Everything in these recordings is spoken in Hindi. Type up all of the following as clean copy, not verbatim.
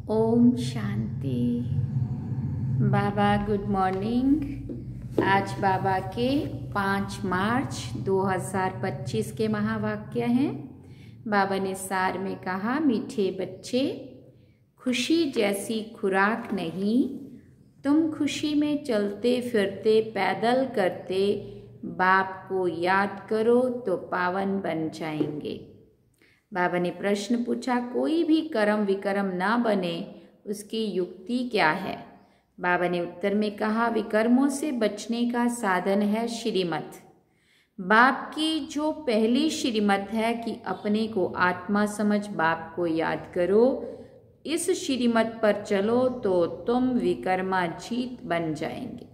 ओम शांति। बाबा गुड मॉर्निंग। आज बाबा के 5 मार्च 2025 के महावाक्य हैं। बाबा ने सार में कहा, मीठे बच्चे, खुशी जैसी खुराक नहीं, तुम खुशी में चलते फिरते पैदल करते बाप को याद करो तो पावन बन जाएंगे। बाबा ने प्रश्न पूछा, कोई भी कर्म विकर्म ना बने उसकी युक्ति क्या है? बाबा ने उत्तर में कहा, विकर्मों से बचने का साधन है श्रीमत। बाप की जो पहली श्रीमत है कि अपने को आत्मा समझ बाप को याद करो, इस श्रीमत पर चलो तो तुम विकर्माजीत बन जाएंगे।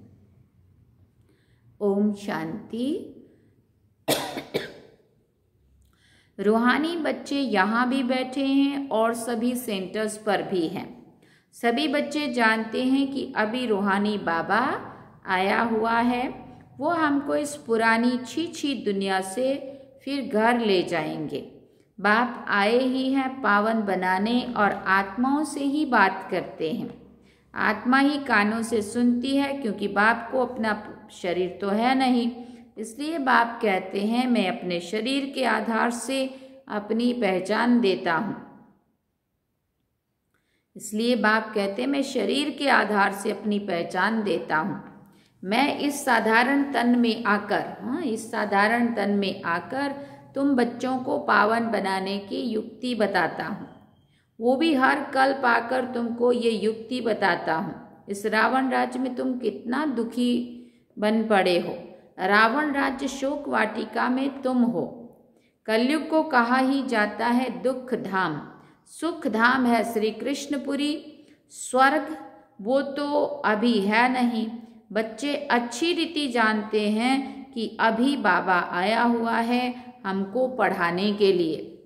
ओम शांति। रूहानी बच्चे यहाँ भी बैठे हैं और सभी सेंटर्स पर भी हैं। सभी बच्चे जानते हैं कि अभी रूहानी बाबा आया हुआ है। वो हमको इस पुरानी छी दुनिया से फिर घर ले जाएंगे। बाप आए ही हैं पावन बनाने और आत्माओं से ही बात करते हैं। आत्मा ही कानों से सुनती है, क्योंकि बाप को अपना शरीर तो है नहीं। इसलिए बाप कहते हैं, मैं अपने शरीर के आधार से अपनी पहचान देता हूँ। इसलिए बाप कहते हैं, मैं शरीर के आधार से अपनी पहचान देता हूँ। मैं इस साधारण तन में आकर तुम बच्चों को पावन बनाने की युक्ति बताता हूँ। वो भी हर कल्प आकर तुमको ये युक्ति बताता हूँ। इस रावण राज्य में तुम कितना दुखी बन पड़े हो। रावण राज्य शोक वाटिका में तुम हो। कलयुग को कहा ही जाता है दुख धाम। सुख धाम है श्री कृष्णपुरी। स्वर्ग वो तो अभी है नहीं। बच्चे अच्छी रीति जानते हैं कि अभी बाबा आया हुआ है हमको पढ़ाने के लिए।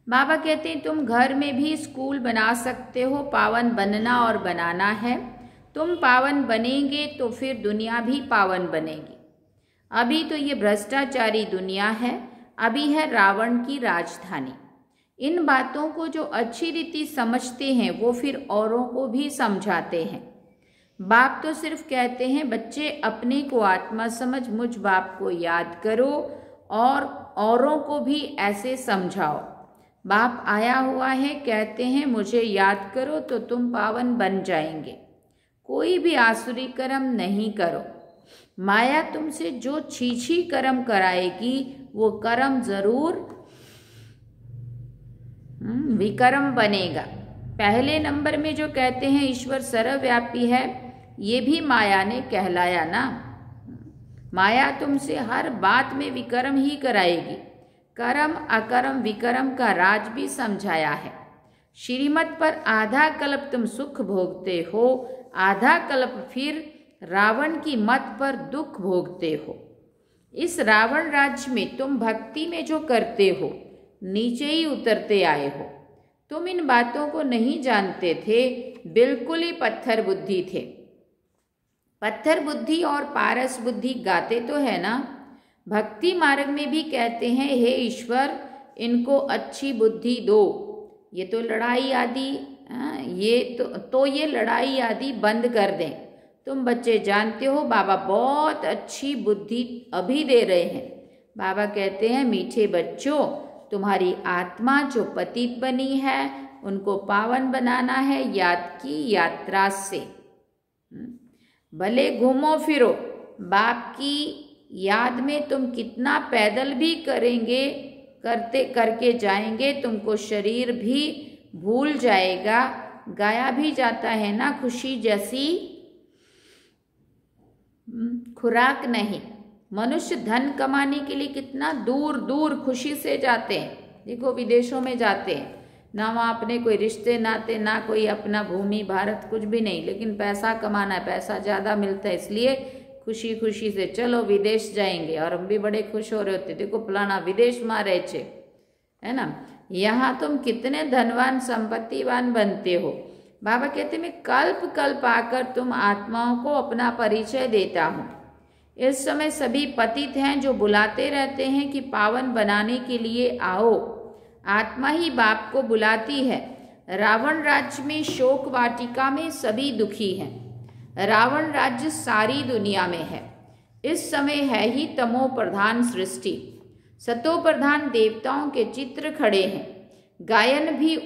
बाबा कहते हैं, तुम घर में भी स्कूल बना सकते हो। पावन बनना और बनाना है। तुम पावन बनेंगे तो फिर दुनिया भी पावन बनेगी। अभी तो ये भ्रष्टाचारी दुनिया है। अभी है रावण की राजधानी। इन बातों को जो अच्छी रीति समझते हैं वो फिर औरों को भी समझाते हैं। बाप तो सिर्फ कहते हैं, बच्चे अपने को आत्मा समझ मुझ बाप को याद करो और औरों को भी ऐसे समझाओ। बाप आया हुआ है, कहते हैं मुझे याद करो तो तुम पावन बन जाएंगे। कोई भी आसुरी कर्म नहीं करो। माया तुमसे जो छी कर्म कराएगी वो कर्म जरूर विकर्म बनेगा। पहले नंबर में जो कहते हैं ईश्वर सर्वव्यापी है, ये भी माया ने कहलाया ना। माया तुमसे हर बात में विकर्म ही कराएगी। कर्म अकर्म विकर्म का राज भी समझाया है। श्रीमत पर आधा कल्प तुम सुख भोगते हो, आधा कल्प फिर रावण की मत पर दुख भोगते हो। इस रावण राज्य में तुम भक्ति में जो करते हो नीचे ही उतरते आए हो। तुम इन बातों को नहीं जानते थे, बिल्कुल ही पत्थर बुद्धि थे। पत्थर बुद्धि और पारस बुद्धि गाते तो है ना। भक्ति मार्ग में भी कहते हैं, हे ईश्वर इनको अच्छी बुद्धि दो। ये तो लड़ाई आदि ये लड़ाई आदि बंद कर दें। तुम बच्चे जानते हो बाबा बहुत अच्छी बुद्धि अभी दे रहे हैं। बाबा कहते हैं, मीठे बच्चों, तुम्हारी आत्मा जो पतित बनी है उनको पावन बनाना है याद की यात्रा से। भले घूमो फिरो, बाप की याद में तुम कितना पैदल भी करके जाएंगे, तुमको शरीर भी भूल जाएगा। गाया भी जाता है ना, खुशी जैसी खुराक नहीं। मनुष्य धन कमाने के लिए कितना दूर दूर खुशी से जाते हैं। देखो विदेशों में जाते हैं ना, वहाँ अपने कोई रिश्ते नाते ना कोई अपना भूमि भारत कुछ भी नहीं, लेकिन पैसा कमाना है, पैसा ज़्यादा मिलता है, इसलिए खुशी खुशी से चलो विदेश जाएंगे। और हम भी बड़े खुश हो रहे होते, देखो फलाना विदेश में रहे छे, है ना। यहाँ तुम कितने धनवान संपत्तिवान बनते हो। बाबा कहते मैं कल्प कल्प आकर तुम आत्माओं को अपना परिचय देता हूँ। इस समय सभी पतित हैं जो बुलाते रहते हैं कि पावन बनाने के लिए आओ। आत्मा ही बाप को बुलाती है। रावण राज्य में शोक वाटिका में सभी दुखी हैं। रावण राज्य सारी दुनिया में है। इस समय है ही तमो प्रधान सृष्टि। सतो प्रधान देवताओं के चित्र खड़े हैं। गायन भी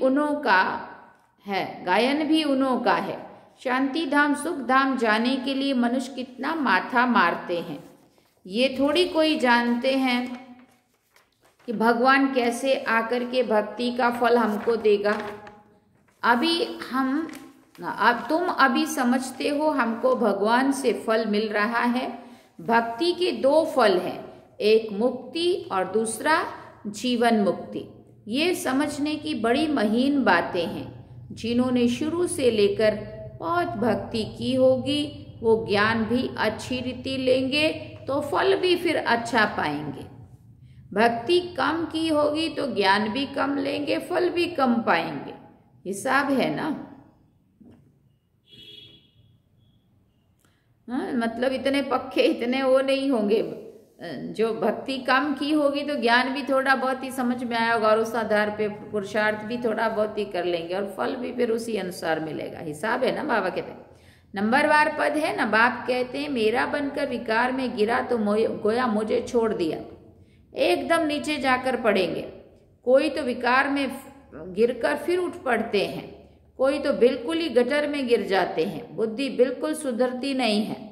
उन्हों का है। शांति धाम सुख धाम जाने के लिए मनुष्य कितना माथा मारते हैं। ये थोड़ी कोई जानते हैं कि भगवान कैसे आकर के भक्ति का फल हमको देगा। तुम अभी समझते हो हमको भगवान से फल मिल रहा है। भक्ति के दो फल हैं, एक मुक्ति और दूसरा जीवन मुक्ति। ये समझने की बड़ी महीन बातें हैं। जिन्होंने शुरू से लेकर बहुत भक्ति की होगी वो ज्ञान भी अच्छी रीति लेंगे तो फल भी फिर अच्छा पाएंगे। भक्ति कम की होगी तो ज्ञान भी कम लेंगे, फल भी कम पाएंगे। हिसाब है ना। मतलब इतने पक्के, इतने वो नहीं होंगे। जो भक्ति कम की होगी तो ज्ञान भी थोड़ा बहुत ही समझ में आया होगा और उस आधार पे पुरुषार्थ भी थोड़ा बहुत ही कर लेंगे और फल भी फिर उसी अनुसार मिलेगा। हिसाब है ना। बाबा कहते हैं नंबरवार पद है ना। बाप कहते हैं मेरा बनकर विकार में गिरा तो गोया मुझे छोड़ दिया। एकदम नीचे जाकर पड़ेंगे। कोई तो विकार में गिरकर फिर उठ पड़ते हैं, कोई तो बिल्कुल ही गटर में गिर जाते हैं। बुद्धि बिल्कुल सुधरती नहीं है।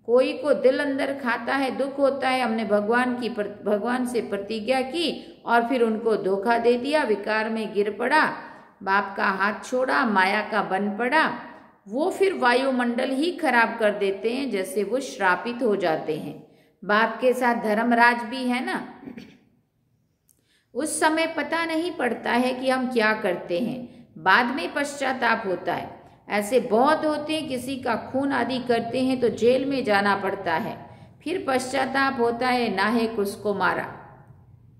कोई को दिल अंदर खाता है, दुख होता है। हमने भगवान से प्रतिज्ञा की और फिर उनको धोखा दे दिया, विकार में गिर पड़ा, बाप का हाथ छोड़ा, माया का बन पड़ा। वो फिर वायुमंडल ही खराब कर देते हैं, जैसे वो श्रापित हो जाते हैं। बाप के साथ धर्मराज भी है ना। उस समय पता नहीं पड़ता है कि हम क्या करते हैं, बाद में पश्चाताप होता है। ऐसे बहुत होते हैं, किसी का खून आदि करते हैं तो जेल में जाना पड़ता है, फिर पश्चाताप होता है नाहक उसको मारा।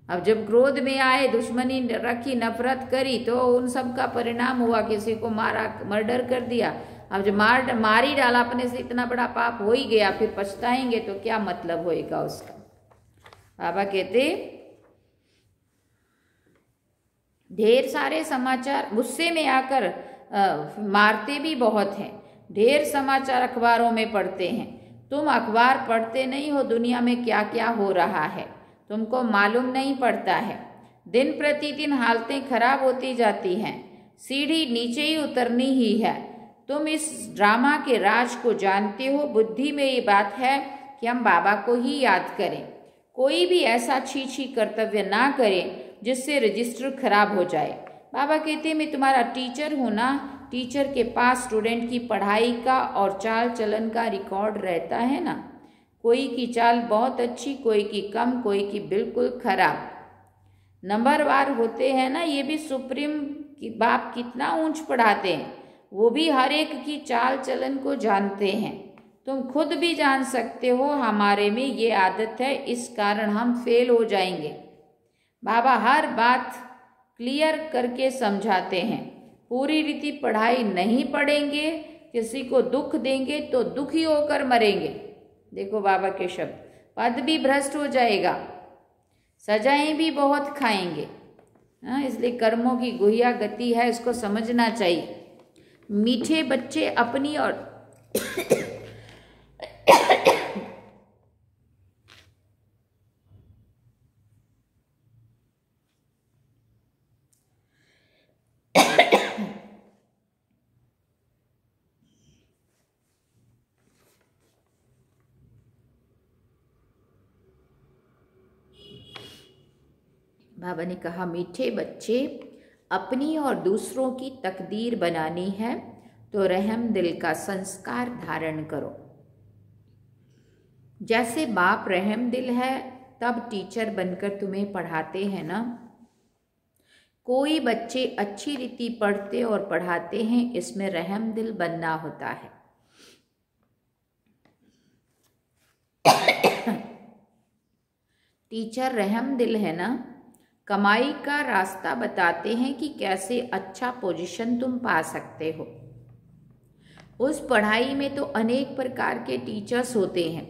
अब जब क्रोध में आए, दुश्मनी रखी, नफरत करी तो उन सब का परिणाम हुआ, किसी को मारा, मर्डर कर दिया। अब जब मार ही डाला, अपने से इतना बड़ा पाप हो ही गया, फिर पछताएंगे तो क्या मतलब होएगा उसका। बाबा कहते ढेर सारे समाचार गुस्से में आकर मारते भी बहुत हैं। ढेर समाचार अखबारों में पढ़ते हैं। तुम अखबार पढ़ते नहीं हो, दुनिया में क्या क्या हो रहा है तुमको मालूम नहीं पड़ता है। दिन प्रतिदिन हालतें खराब होती जाती हैं, सीढ़ी नीचे ही उतरनी ही है। तुम इस ड्रामा के राज को जानते हो। बुद्धि में ये बात है कि हम बाबा को ही याद करें। कोई भी ऐसा छी कर्तव्य ना करे जिससे रजिस्टर खराब हो जाए। बाबा कहते हैं मैं तुम्हारा टीचर हूँ ना। टीचर के पास स्टूडेंट की पढ़ाई का और चाल चलन का रिकॉर्ड रहता है ना। कोई की चाल बहुत अच्छी, कोई की कम, कोई की बिल्कुल खराब। नंबरवार होते हैं ना, ये भी सुप्रीम की बाप कितना ऊंच पढ़ाते हैं। वो भी हर एक की चाल चलन को जानते हैं। तुम खुद भी जान सकते हो हमारे में ये आदत है, इस कारण हम फेल हो जाएंगे। बाबा हर बात क्लियर करके समझाते हैं। पूरी रीति पढ़ाई नहीं पढ़ेंगे, किसी को दुख देंगे तो दुखी होकर मरेंगे। देखो बाबा के शब्द, पद भी भ्रष्ट हो जाएगा, सजाएं भी बहुत खाएंगे। इसलिए कर्मों की गुहिया गति है, इसको समझना चाहिए। मीठे बच्चे अपनी और बाबा ने कहा मीठे बच्चे अपनी और दूसरों की तकदीर बनानी है तो रहम दिल का संस्कार धारण करो। जैसे बाप रहम दिल है तब टीचर बनकर तुम्हें पढ़ाते हैं ना। कोई बच्चे अच्छी रीति पढ़ते और पढ़ाते हैं, इसमें रहम दिल बनना होता है। टीचर रहम दिल है ना, कमाई का रास्ता बताते हैं कि कैसे अच्छा पोजीशन तुम पा सकते हो। उस पढ़ाई में तो अनेक प्रकार के टीचर्स होते हैं,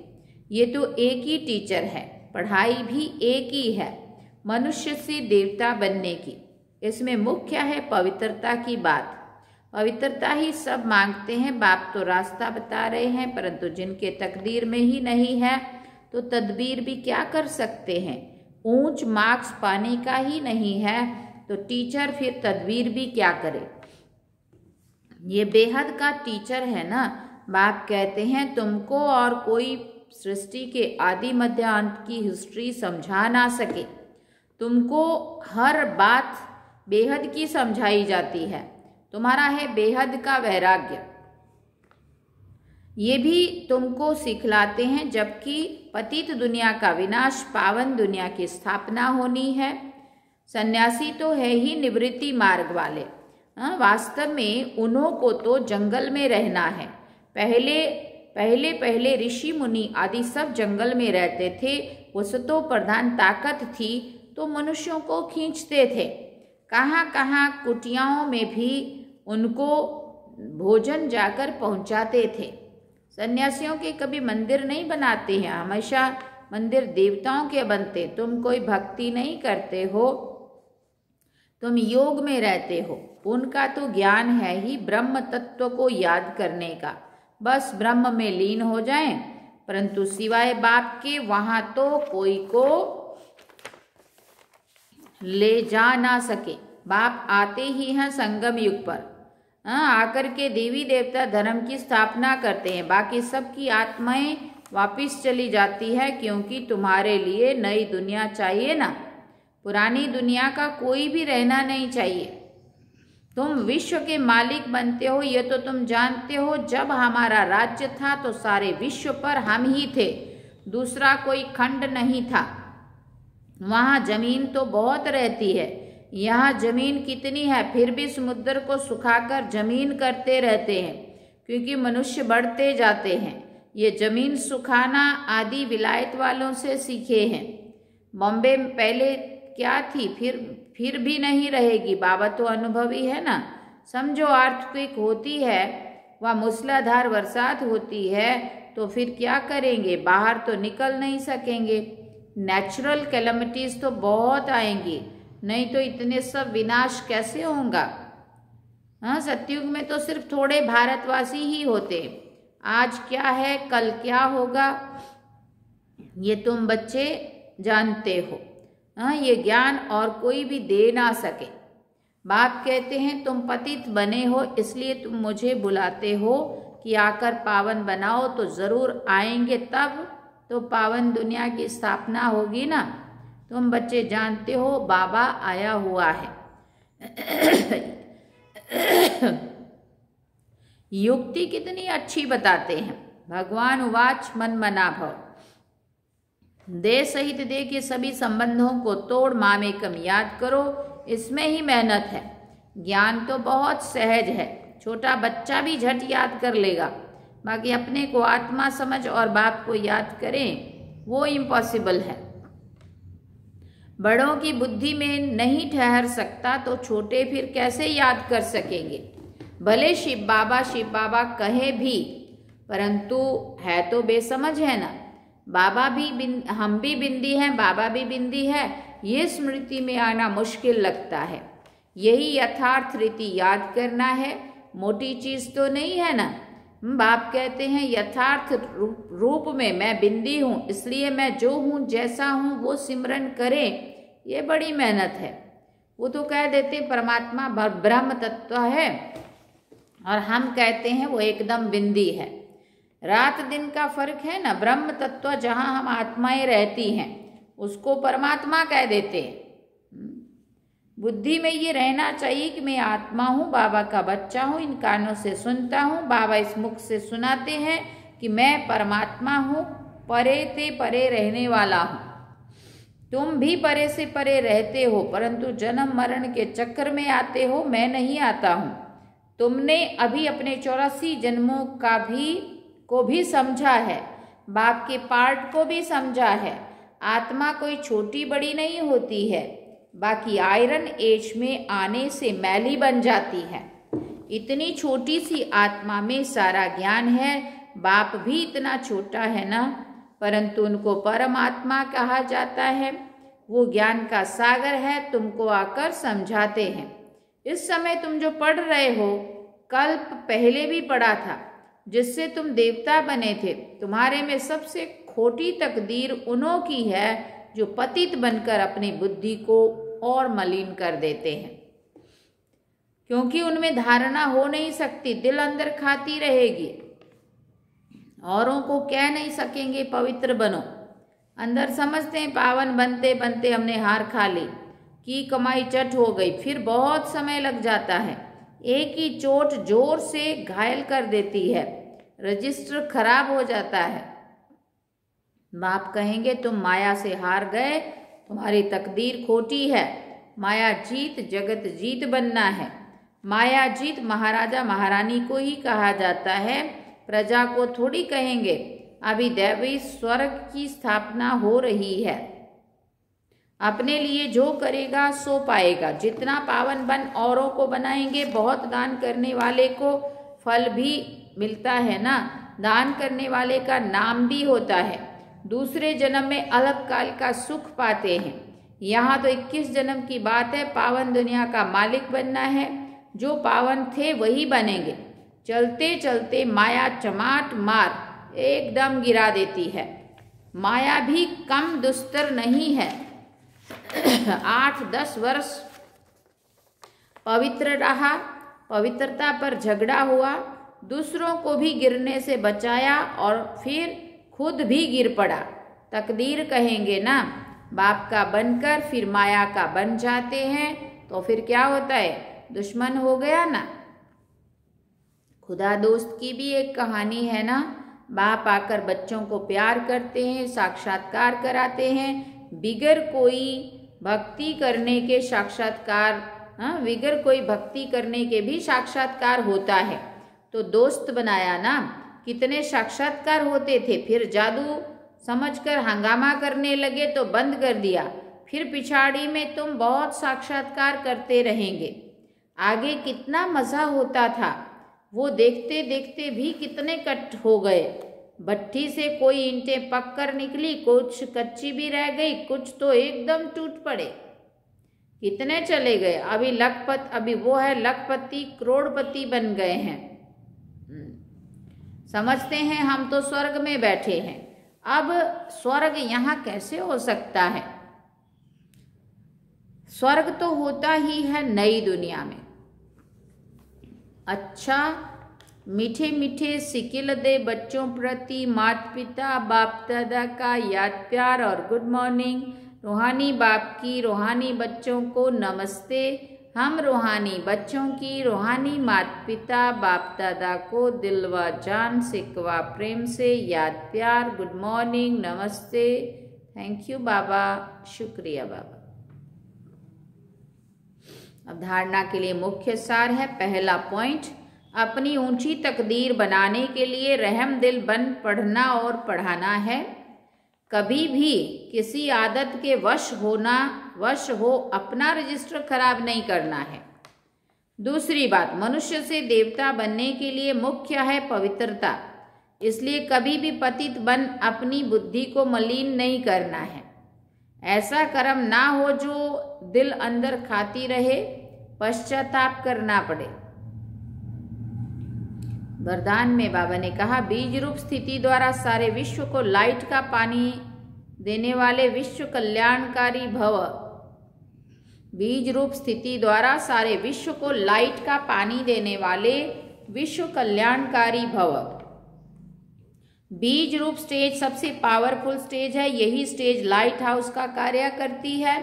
ये तो एक ही टीचर है। पढ़ाई भी एक ही है, मनुष्य से देवता बनने की। इसमें मुख्य है पवित्रता की बात। पवित्रता ही सब मांगते हैं। बाप तो रास्ता बता रहे हैं, परंतु जिनके तकदीर में ही नहीं है तो तदबीर भी क्या कर सकते हैं। ऊंच मार्क्स पाने का ही नहीं है तो टीचर फिर तदबीर भी क्या करे। ये बेहद का टीचर है ना। बाप कहते हैं तुमको और कोई सृष्टि के आदि मध्य अंत की हिस्ट्री समझा ना सके। तुमको हर बात बेहद की समझाई जाती है। तुम्हारा है बेहद का वैराग्य। ये भी तुमको सिखलाते हैं, जबकि पतित दुनिया का विनाश, पावन दुनिया की स्थापना होनी है। सन्यासी तो है ही निवृत्ति मार्ग वाले। वास्तव में उन्हों को तो जंगल में रहना है। पहले ऋषि मुनि आदि सब जंगल में रहते थे। वसतों प्रधान ताकत थी तो मनुष्यों को खींचते थे। कहाँ कहाँ कुटियाओं में भी उनको भोजन जाकर पहुंचाते थे। सन्यासियों के कभी मंदिर नहीं बनाते हैं, हमेशा मंदिर देवताओं के बनते। तुम कोई भक्ति नहीं करते हो, तुम योग में रहते हो। उनका तो ज्ञान है ही ब्रह्म तत्व को याद करने का, बस ब्रह्म में लीन हो जाएं। परंतु सिवाय बाप के वहां तो कोई को ले जा ना सके। बाप आते ही हैं संगम युग पर। आकर के देवी देवता धर्म की स्थापना करते हैं। बाकी सबकी आत्माएं वापिस चली जाती है, क्योंकि तुम्हारे लिए नई दुनिया चाहिए ना। पुरानी दुनिया का कोई भी रहना नहीं चाहिए। तुम विश्व के मालिक बनते हो, ये तो तुम जानते हो। जब हमारा राज्य था तो सारे विश्व पर हम ही थे, दूसरा कोई खंड नहीं था। वहाँ जमीन तो बहुत रहती है, यहाँ जमीन कितनी है, फिर भी समुद्र को सुखाकर जमीन करते रहते हैं, क्योंकि मनुष्य बढ़ते जाते हैं। ये जमीन सुखाना आदि विलायत वालों से सीखे हैं। बॉम्बे में पहले क्या थी, फिर भी नहीं रहेगी। बाबा तो अनुभवी है ना। समझो अर्थक्वेक होती है, वह मूसलाधार बरसात होती है, तो फिर क्या करेंगे, बाहर तो निकल नहीं सकेंगे। नेचुरल कैलेमिटीज तो बहुत आएंगी, नहीं तो इतने सब विनाश कैसे होगा। हाँ, सतयुग में तो सिर्फ थोड़े भारतवासी ही होते। आज क्या है, कल क्या होगा, ये तुम बच्चे जानते हो। हाँ, ये ज्ञान और कोई भी दे ना सके। बाप कहते हैं तुम पतित बने हो, इसलिए तुम मुझे बुलाते हो कि आकर पावन बनाओ। तो जरूर आएंगे, तब तो पावन दुनिया की स्थापना होगी ना। तुम बच्चे जानते हो बाबा आया हुआ है। युक्ति कितनी अच्छी बताते हैं। भगवान उवाच मन मना भव। देह सहित देह के सभी संबंधों को तोड़ मामेकम याद करो। इसमें ही मेहनत है। ज्ञान तो बहुत सहज है, छोटा बच्चा भी झट याद कर लेगा। बाकी अपने को आत्मा समझ और बाप को याद करें, वो इम्पॉसिबल है। बड़ों की बुद्धि में नहीं ठहर सकता तो छोटे फिर कैसे याद कर सकेंगे। भले शिव बाबा कहे भी, परंतु है तो बेसमझ है ना। बाबा भी हम भी बिंदी हैं, बाबा भी बिंदी है, ये स्मृति में आना मुश्किल लगता है। यही यथार्थ रीति याद करना है, मोटी चीज तो नहीं है ना। बाप कहते हैं यथार्थ रूप में मैं बिंदी हूँ, इसलिए मैं जो हूँ जैसा हूँ वो सिमरन करें। ये बड़ी मेहनत है। वो तो कह देते परमात्मा ब्रह्म तत्व है, और हम कहते हैं वो एकदम बिंदी है। रात दिन का फर्क है ना। ब्रह्म तत्व जहाँ हम आत्माएं रहती हैं उसको परमात्मा कह देते हैं। बुद्धि में ये रहना चाहिए कि मैं आत्मा हूँ, बाबा का बच्चा हूँ, इन कानों से सुनता हूँ, बाबा इस मुख से सुनाते हैं कि मैं परमात्मा हूँ, परे ते परे रहने वाला हूँ। तुम भी परे से परे रहते हो, परंतु जन्म मरण के चक्कर में आते हो, मैं नहीं आता हूँ। तुमने अभी अपने 84 जन्मों को भी समझा है, बाप के पार्ट को भी समझा है। आत्मा कोई छोटी बड़ी नहीं होती है, बाकी आयरन एज में आने से मैली बन जाती है। इतनी छोटी सी आत्मा में सारा ज्ञान है। बाप भी इतना छोटा है ना, परंतु उनको परमात्मा कहा जाता है। वो ज्ञान का सागर है, तुमको आकर समझाते हैं। इस समय तुम जो पढ़ रहे हो, कल्प पहले भी पढ़ा था, जिससे तुम देवता बने थे। तुम्हारे में सबसे खोटी तकदीर उन्हों की है जो पतित बनकर अपनी बुद्धि को और मलिन कर देते हैं, क्योंकि उनमें धारणा हो नहीं सकती, दिल अंदर खाती रहेगी, औरों को कह नहीं सकेंगे पवित्र बनो। अंदर समझते हैं पावन बनते बनते हमने हार खा ली, की कमाई चट हो गई, फिर बहुत समय लग जाता है। एक ही चोट जोर से घायल कर देती है, रजिस्टर खराब हो जाता है। बाप कहेंगे तुम माया से हार गए, तुम्हारी तकदीर खोटी है। माया जीत जगत जीत बनना है। माया जीत महाराजा महारानी को ही कहा जाता है, प्रजा को थोड़ी कहेंगे। अभी दैवी स्वर्ग की स्थापना हो रही है। अपने लिए जो करेगा सो पाएगा। जितना पावन बन औरों को बनाएंगे, बहुत दान करने वाले को फल भी मिलता है ना। दान करने वाले का नाम भी होता है। दूसरे जन्म में अलग काल का सुख पाते हैं। यहाँ तो 21 जन्म की बात है। पावन दुनिया का मालिक बनना है। जो पावन थे वही बनेंगे। चलते चलते माया चमाट मार एकदम गिरा देती है। माया भी कम दुस्तर नहीं है। 8-10 वर्ष पवित्र रहा, पवित्रता पर झगड़ा हुआ, दूसरों को भी गिरने से बचाया और फिर खुद भी गिर पड़ा। तकदीर कहेंगे ना। बाप का बनकर फिर माया का बन जाते हैं तो फिर क्या होता है, दुश्मन हो गया ना। खुदा दोस्त की भी एक कहानी है ना। बाप आकर बच्चों को प्यार करते हैं, साक्षात्कार कराते हैं, बिगर कोई भक्ति करने के साक्षात्कार, बिगर कोई भक्ति करने के भी साक्षात्कार होता है। तो दोस्त बनाया ना। कितने साक्षात्कार होते थे, फिर जादू समझकर हंगामा करने लगे तो बंद कर दिया। फिर पिछाड़ी में तुम बहुत साक्षात्कार करते रहेंगे। आगे कितना मजा होता था, वो देखते देखते भी कितने कट हो गए। भट्ठी से कोई ईंटें पक कर निकली, कुछ कच्ची भी रह गई, कुछ तो एकदम टूट पड़े। कितने चले गए। अभी वो है लखपति करोड़पति बन गए हैं। समझते हैं हम तो स्वर्ग में बैठे हैं। अब स्वर्ग यहाँ कैसे हो सकता है। स्वर्ग तो होता ही है नई दुनिया में। अच्छा, मीठे मीठे सिकिल दे बच्चों प्रति माता पिता बाप दादा का याद प्यार और गुड मॉर्निंग। रूहानी बाप की रूहानी बच्चों को नमस्ते। हम रूहानी बच्चों की रूहानी माता पिता बाप दादा को दिल व जान सिकवा प्रेम से याद प्यार, गुड मॉर्निंग, नमस्ते, थैंक यू बाबा, शुक्रिया बाबा। अब धारणा के लिए मुख्य सार है। पहला पॉइंट, अपनी ऊंची तकदीर बनाने के लिए रहम दिल बन पढ़ना और पढ़ाना है। कभी भी किसी आदत के वश हो अपना रजिस्टर खराब नहीं करना है। दूसरी बात, मनुष्य से देवता बनने के लिए मुख्य है पवित्रता। इसलिए कभी भी पतित बन अपनी बुद्धि को मलिन नहीं करना है। ऐसा कर्म ना हो जो दिल अंदर खाती रहे, पश्चाताप करना पड़े। वरदान में बाबा ने कहा, बीज रूप स्थिति द्वारा सारे विश्व को लाइट का पानी देने वाले विश्व कल्याणकारी भव। बीज रूप स्थिति द्वारा सारे विश्व को लाइट का पानी देने वाले विश्व कल्याणकारी भव। बीज रूप स्टेज सबसे पावरफुल स्टेज है। यही स्टेज लाइट हाउस का कार्य करती है।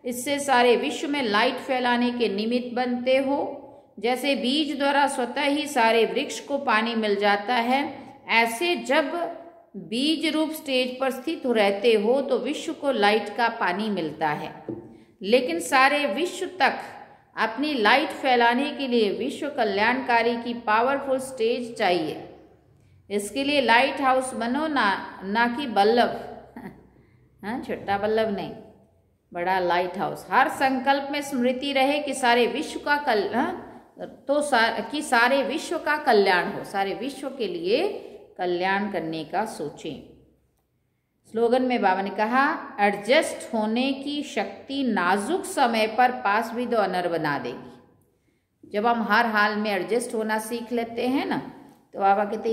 इससे सारे विश्व में लाइट फैलाने के निमित्त बनते हो। जैसे बीज द्वारा स्वतः ही सारे वृक्ष को पानी मिल जाता है, ऐसे जब बीज रूप स्टेज पर स्थित रहते हो तो विश्व को लाइट का पानी मिलता है। लेकिन सारे विश्व तक अपनी लाइट फैलाने के लिए विश्व कल्याणकारी की पावरफुल स्टेज चाहिए। इसके लिए लाइट हाउस बनो, ना कि बल्लभ। छोटा बल्लभ नहीं, बड़ा लाइट हाउस। हर संकल्प में स्मृति रहे कि सारे विश्व का सारे विश्व का कल्याण हो। सारे विश्व के लिए कल्याण करने का सोचें। स्लोगन में बाबा ने कहा, एडजस्ट होने की शक्ति नाजुक समय पर पास विद ऑनर बना देगी। जब हम हर हाल में एडजस्ट होना सीख लेते हैं ना, तो बाबा कहते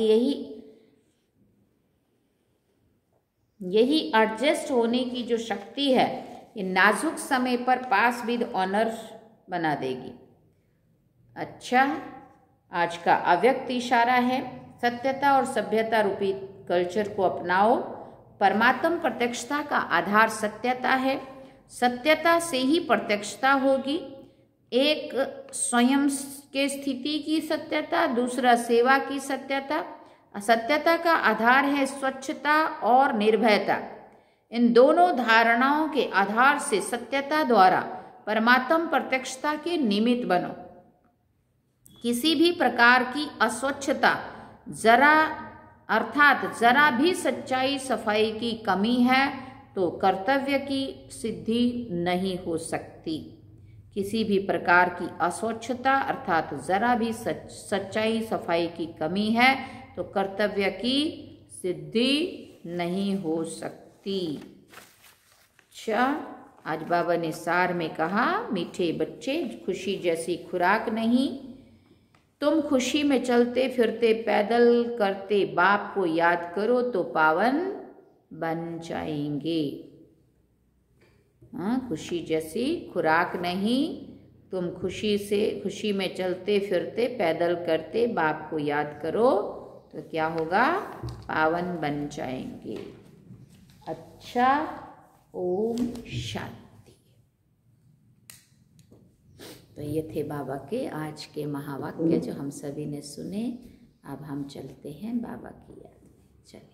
यही एडजस्ट होने की जो शक्ति है, ये नाजुक समय पर पास विद ऑनर बना देगी। अच्छा, आज का अव्यक्त इशारा है, सत्यता और सभ्यता रूपी कल्चर को अपनाओ। परमात्म प्रत्यक्षता का आधार सत्यता है। सत्यता से ही प्रत्यक्षता होगी। एक स्वयं के स्थिति की सत्यता, दूसरा सेवा की सत्यता। सत्यता का आधार है स्वच्छता और निर्भयता। इन दोनों धारणाओं के आधार से सत्यता द्वारा परमात्म प्रत्यक्षता के निमित्त बनो। किसी भी प्रकार की अस्वच्छता, जरा भी सच्चाई सफाई की कमी है तो कर्तव्य की सिद्धि नहीं हो सकती। किसी भी प्रकार की अस्वच्छता अर्थात जरा भी सच्चाई सफाई की कमी है तो कर्तव्य की सिद्धि नहीं हो सकती। अच्छा, आज बाबा ने सार में कहा, मीठे बच्चे, खुशी जैसी खुराक नहीं। तुम खुशी में चलते फिरते पैदल करते बाप को याद करो तो पावन बन जाएंगे। हाँ, खुशी जैसी खुराक नहीं। तुम खुशी में चलते फिरते पैदल करते बाप को याद करो तो क्या होगा? पावन बन जाएंगे। अच्छा, ओम शांति। तो ये थे बाबा के आज के महावाक्य जो हम सभी ने सुने। अब हम चलते हैं बाबा की याद में। चलिए।